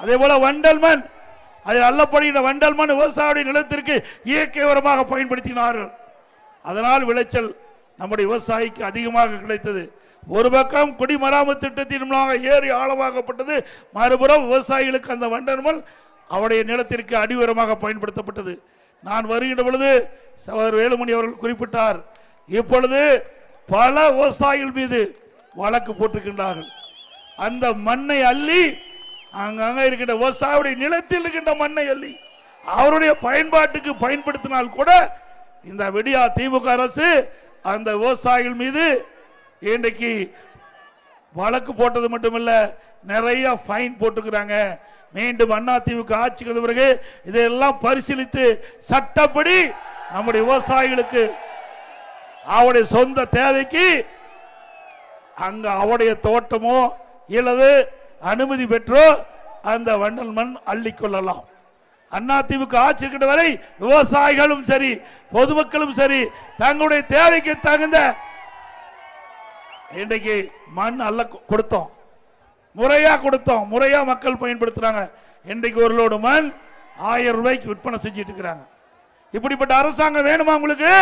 அதே போல வண்டல் மண், அதில் அள்ளப்படுகின்ற வண்டல் மண் விவசாயிய நிலத்திற்கு இயற்கை உரமாக பயன்படுத்தினார்கள். அதனால் விளைச்சல் நம்முடைய விவசாயிக்கு அதிகமாக கிடைத்தது. ஒரு பக்கம் குடிமராமத்து திட்டத்தின் மூலமாக ஏரி ஆழமாக்கப்பட்டது, மறுபுறம் விவசாயிகளுக்கு அந்த வண்டல் மண் அவருடைய நிலத்திற்கு அடி உரமாக பயன்படுத்தப்பட்டது. நான் வருகின்ற பொழுது சகோதரர் வேலுமணி அவர்கள் குறிப்பிட்டார், இப்பொழுது பல விவசாயிகள் மீது வழக்கு போட்டிருக்கின்றார்கள். அந்த மண்ணை அள்ளி அங்கங்க இருக்கின்ற விவசாயியுடைய நிலத்தில் இருக்கின்ற மண்ணை அள்ளி அவருடைய பயன்பாட்டுக்கு பயன்படுத்தினால் கூட இந்த விடியா திமுக அரசு அந்த விவசாயிகள் மீது இன்றைக்கு வழக்கு போட்டது மட்டுமல்ல, நிறைய ஃபைன் போட்டுக்கிறாங்க. மீண்டும் அண்ணா திமுக ஆட்சிக்கு வந்த பிறகு இதையெல்லாம் பரிசீலித்து சட்டப்படி நம்முடைய விவசாயிகளுக்கு அவருடைய சொந்த தேவைக்கு அங்க அவருடைய தோட்டமோ இல்லது அனுமதி பெற்றோ அந்த வண்டல் மண் அள்ளிக்கொள்ளலாம். அண்ணா திமுக ஆட்சி இருக்கின்ற வரை விவசாயிகளும் சரி பொதுமக்களும் சரி தங்களுடைய தேவைக்கு தகுந்த இன்றைக்கு மண் அள்ள கொடுத்தோம், முறையா கொடுத்தோம், முறையா மக்கள் பயன்படுத்துறாங்க. இன்றைக்கு ஒரு லோடு மண் 1000 ரூபாய்க்கு விற்பனை செஞ்சிட்டு இருக்கிறாங்க. இப்படிப்பட்ட அரசாங்கம் வேணுமா உங்களுக்கு?